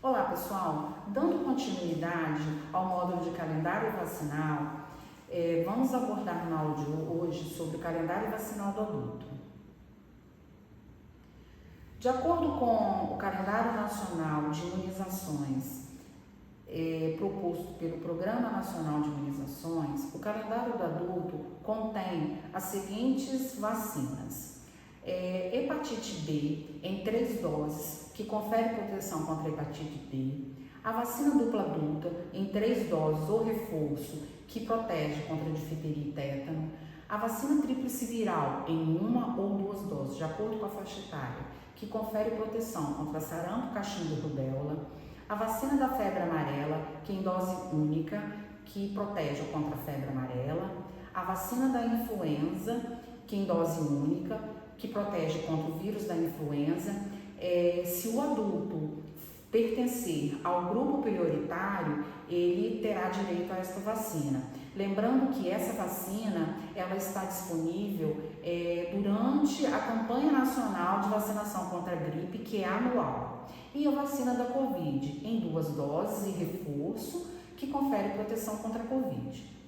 Olá pessoal, dando continuidade ao módulo de calendário vacinal, vamos abordar na aula de hoje sobre o calendário vacinal do adulto. De acordo com o calendário nacional de imunizações proposto pelo Programa Nacional de Imunizações, o calendário do adulto contém as seguintes vacinas. Hepatite B em 3 doses, que confere proteção contra a hepatite B. A vacina dupla adulta em 3 doses ou reforço, que protege contra difteria e tétano. A vacina tríplice viral em 1 ou 2 doses, de acordo com a faixa etária, que confere proteção contra sarampo, cachumba e rubéola. A vacina da febre amarela, que em dose única, que protege contra a febre amarela. A vacina da influenza, que em dose única, que protege contra o vírus da influenza. Se o adulto pertencer ao grupo prioritário, ele terá direito a esta vacina. Lembrando que essa vacina, ela está disponível durante a campanha nacional de vacinação contra a gripe, que é anual. E a vacina da Covid, em 2 doses e reforço, que confere proteção contra a Covid.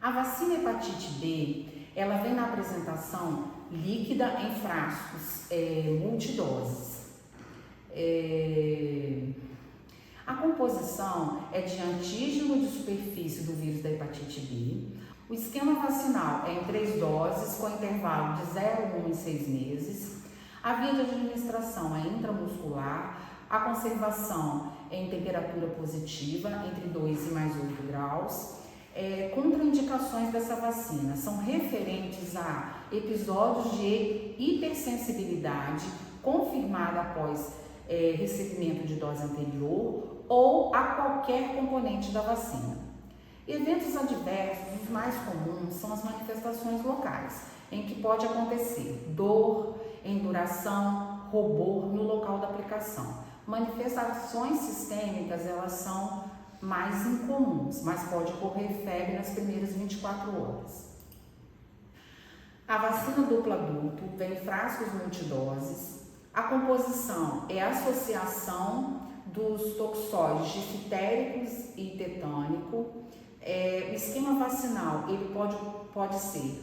A vacina hepatite B, ela vem na apresentação líquida em frascos multidoses. A composição é de antígeno de superfície do vírus da hepatite B. O esquema vacinal é em 3 doses, com intervalo de 0, 1 e 6 meses. A via de administração é intramuscular. A conservação é em temperatura positiva, entre 2 e mais 8 graus. Contraindicações dessa vacina são referentes a episódios de hipersensibilidade confirmada após recebimento de dose anterior ou a qualquer componente da vacina. Eventos adversos, os mais comuns, são as manifestações locais, em que pode acontecer dor, enduração, rubor no local da aplicação. Manifestações sistêmicas, elas são mais incomuns, mas pode ocorrer febre nas primeiras 24 horas. A vacina dupla adulto vem em frascos multidoses. A composição é a associação dos toxóides difitéricos e tetânico. O esquema vacinal ele pode ser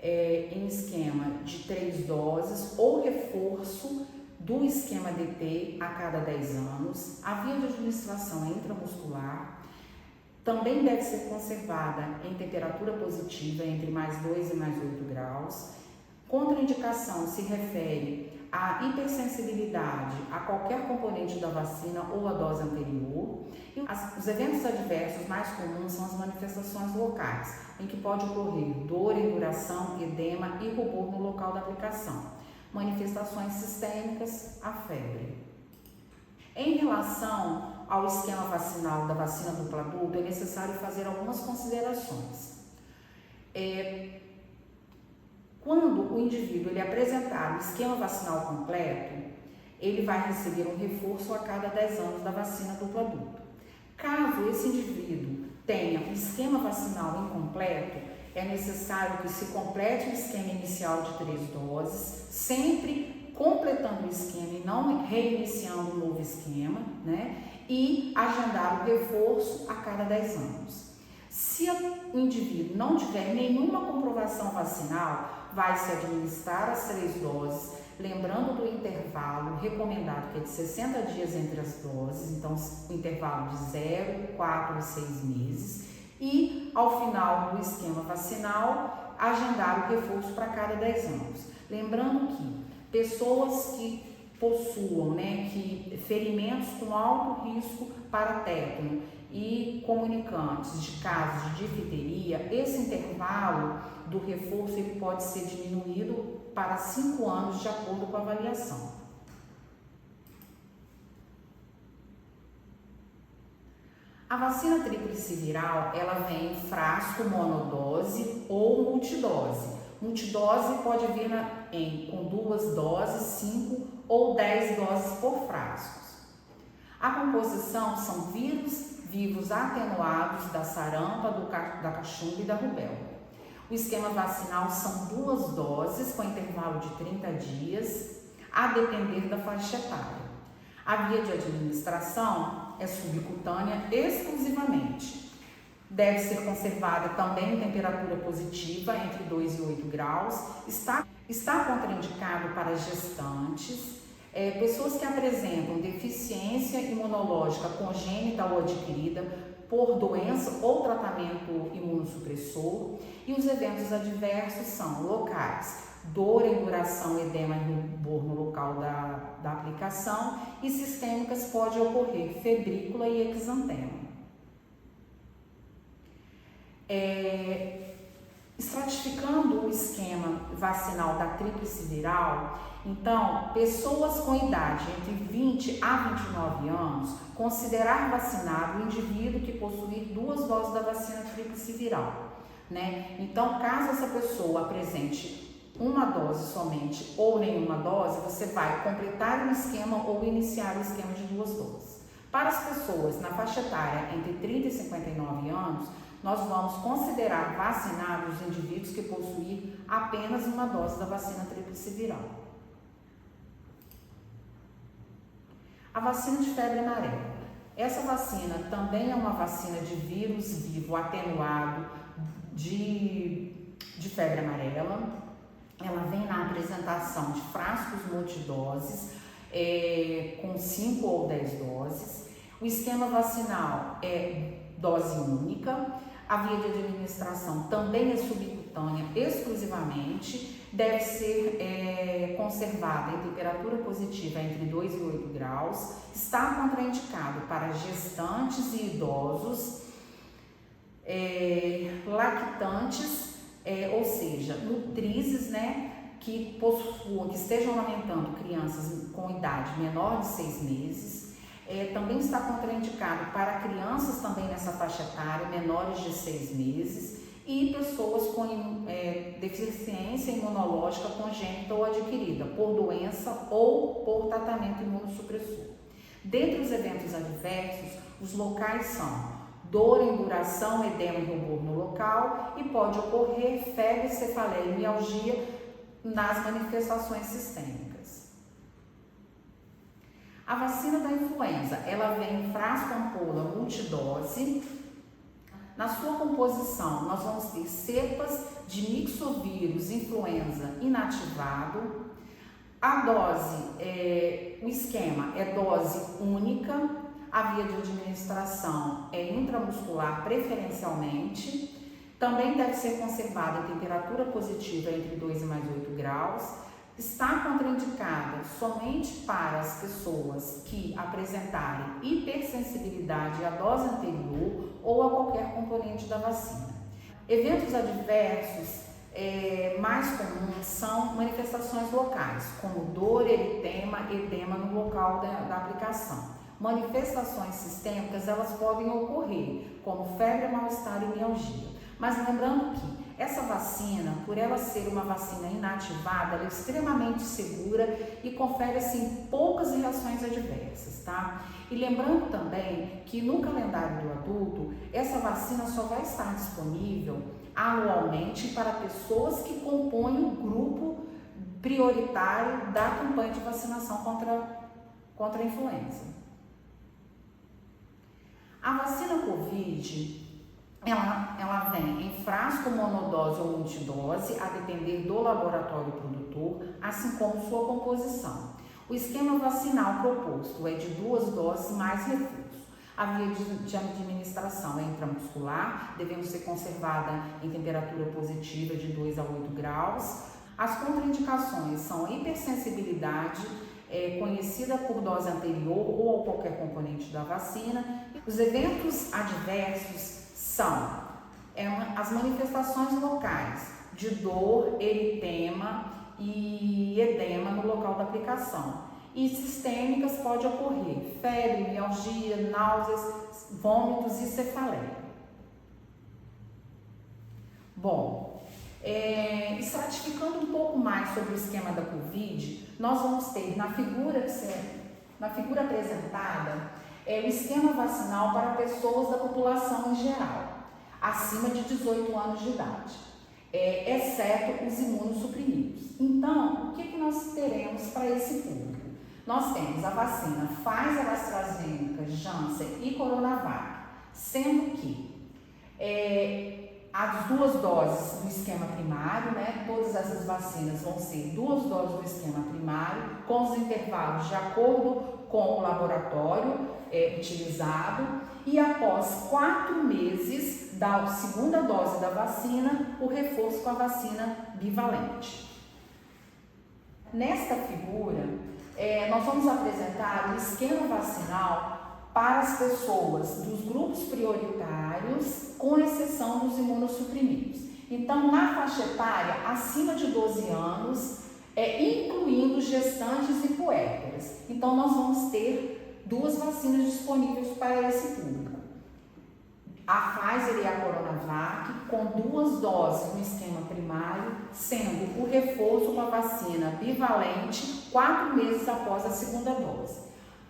em esquema de 3 doses ou reforço do esquema DT a cada 10 anos. A via de administração é intramuscular. Também deve ser conservada em temperatura positiva, entre mais 2 e mais 8 graus. Contraindicação se refere à hipersensibilidade a qualquer componente da vacina ou a dose anterior. E os eventos adversos mais comuns são as manifestações locais, em que pode ocorrer dor, enduração, edema e rubor no local da aplicação. Manifestações sistêmicas, a febre. Em relação ao esquema vacinal da vacina dupla adulto, é necessário fazer algumas considerações. Quando o indivíduo ele apresentar o esquema vacinal completo, ele vai receber um reforço a cada 10 anos da vacina dupla adulto. Caso esse indivíduo tenha o esquema vacinal incompleto, é necessário que se complete o esquema inicial de 3 doses, sempre completando o esquema e não reiniciando um novo esquema, e agendar o reforço a cada 10 anos. Se o indivíduo não tiver nenhuma comprovação vacinal, vai se administrar as 3 doses, lembrando do intervalo recomendado, que é de 60 dias entre as doses, então o intervalo de 0, 4 e 6 meses, e ao final do esquema vacinal, agendar o reforço para cada 10 anos. Lembrando que pessoas que possuam ferimentos com alto risco para tétano e comunicantes de casos de difteria, esse intervalo do reforço ele pode ser diminuído para 5 anos, de acordo com a avaliação. A vacina tríplice viral, ela vem em frasco monodose ou multidose. Multidose pode vir com 2 doses, 5 ou 10 doses por frascos. A composição são vírus vivos atenuados da sarampa, da cachumba e da rubéola. O esquema vacinal são 2 doses com intervalo de 30 dias, a depender da faixa etária. A via de administração é subcutânea exclusivamente. Deve ser conservada também em temperatura positiva, entre 2 e 8 graus. Está contraindicado para gestantes, pessoas que apresentam deficiência imunológica congênita ou adquirida por doença ou tratamento imunossupressor. E os eventos adversos são locais: dor em duração, edema e rubor no local da aplicação, e sistêmicas pode ocorrer febrícula e exantema. Estratificando o esquema vacinal da tríplice viral, então, pessoas com idade entre 20 a 29 anos, considerar vacinado o indivíduo que possuir 2 doses da vacina tríplice viral, né? Então, caso essa pessoa apresente uma dose somente ou nenhuma dose, você vai completar o esquema ou iniciar o esquema de 2 doses. Para as pessoas na faixa etária entre 30 e 59 anos, nós vamos considerar vacinados os indivíduos que possuem apenas uma dose da vacina tríplice viral. A vacina de febre amarela. Essa vacina também é uma vacina de vírus vivo atenuado de febre amarela. Ela vem na apresentação de frascos multidoses, com 5 ou 10 doses. O esquema vacinal é dose única. A via de administração também é subcutânea exclusivamente. Deve ser conservada em temperatura positiva entre 2 e 8 graus. Está contraindicado para gestantes e idosos, lactantes, ou seja, nutrizes, né, que estejam amamentando crianças com idade menor de 6 meses. Também está contraindicado para crianças também nessa faixa etária, menores de 6 meses, e pessoas com deficiência imunológica congênita ou adquirida por doença ou por tratamento imunossupressor. Dentre os eventos adversos, os locais são dor em duração, edema e rubor no local, e pode ocorrer febre, cefaleia e mialgia nas manifestações sistêmicas. A vacina da influenza, ela vem em frasco ampola multidose. Na sua composição, nós vamos ter cepas de mixovírus influenza inativado. A dose, o esquema é dose única. A via de administração é intramuscular preferencialmente. Também deve ser conservada em temperatura positiva entre 2 e mais 8 graus. Está contraindicada somente para as pessoas que apresentarem hipersensibilidade à dose anterior ou a qualquer componente da vacina. Eventos adversos mais comuns são manifestações locais, como dor, eritema, edema no local da aplicação. Manifestações sistêmicas, elas podem ocorrer, como febre, mal-estar e mialgia. Mas lembrando que essa vacina, por ela ser uma vacina inativada, ela é extremamente segura e confere, assim, poucas reações adversas, tá? E lembrando também que no calendário do adulto, essa vacina só vai estar disponível anualmente para pessoas que compõem o grupo prioritário da campanha de vacinação contra a influenza. A vacina COVID, ela vem em frasco monodose ou multidose, a depender do laboratório produtor, assim como sua composição. O esquema vacinal proposto é de 2 doses mais reforço. A via de administração é intramuscular, devendo ser conservada em temperatura positiva de 2 a 8 graus. As contraindicações são hipersensibilidade, conhecida por dose anterior ou qualquer componente da vacina. Os eventos adversos são as manifestações locais de dor, eritema e edema no local da aplicação. E sistêmicas pode ocorrer febre, mialgia, náuseas, vômitos e cefaleia. Bom, estratificando um pouco mais sobre o esquema da COVID, nós vamos ter na figura apresentada o esquema vacinal para pessoas da população em geral, acima de 18 anos de idade, exceto os imunossuprimidos. Então, o que nós teremos para esse público? Nós temos a vacina Pfizer, AstraZeneca, Janssen e Coronavac, sendo que as 2 doses do esquema primário, né? Todas essas vacinas vão ser 2 doses do esquema primário, com os intervalos de acordo com o laboratório utilizado, e após 4 meses da segunda dose da vacina, o reforço com a vacina bivalente. Nesta figura, nós vamos apresentar o esquema vacinal para as pessoas dos grupos prioritários, com exceção dos imunossuprimidos. Então, na faixa etária, acima de 12 anos, incluindo gestantes e puérperas. Então, nós vamos ter 2 vacinas disponíveis para esse público. A Pfizer e a Coronavac, com 2 doses no esquema primário, sendo o reforço com a vacina bivalente 4 meses após a segunda dose.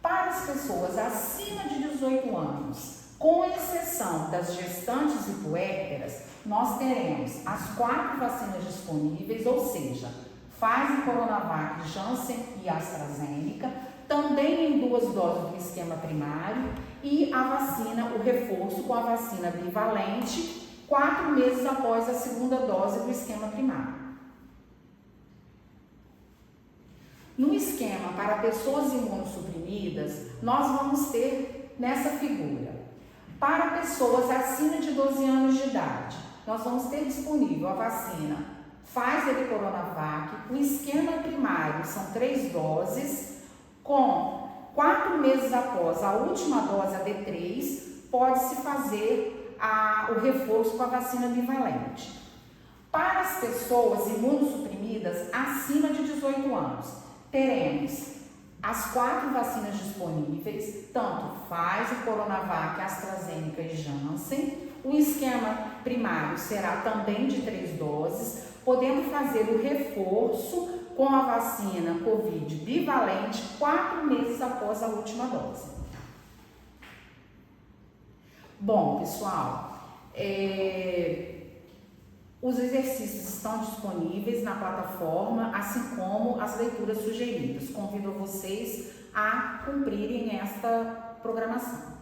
Para as pessoas acima de 18 anos, com exceção das gestantes e puérperas, nós teremos as 4 vacinas disponíveis, ou seja, Pfizer, Coronavac, Janssen e AstraZeneca, também em 2 doses do esquema primário, e a vacina, o reforço com a vacina bivalente, 4 meses após a segunda dose do esquema primário. No esquema para pessoas imunossuprimidas, nós vamos ter nessa figura. Para pessoas acima de 12 anos de idade, nós vamos ter disponível a vacina Pfizer e Coronavac. O esquema primário são 3 doses, com 4 meses após a última dose, a D3, pode-se fazer o reforço com a vacina bivalente. Para as pessoas imunossuprimidas acima de 18 anos, teremos as 4 vacinas disponíveis, tanto Pfizer, Coronavac, AstraZeneca e Janssen. O esquema primário será também de 3 doses, podendo fazer o reforço com a vacina Covid bivalente 4 meses após a última dose. Bom, pessoal, os exercícios estão disponíveis na plataforma, assim como as leituras sugeridas. Convido vocês a cumprirem esta programação.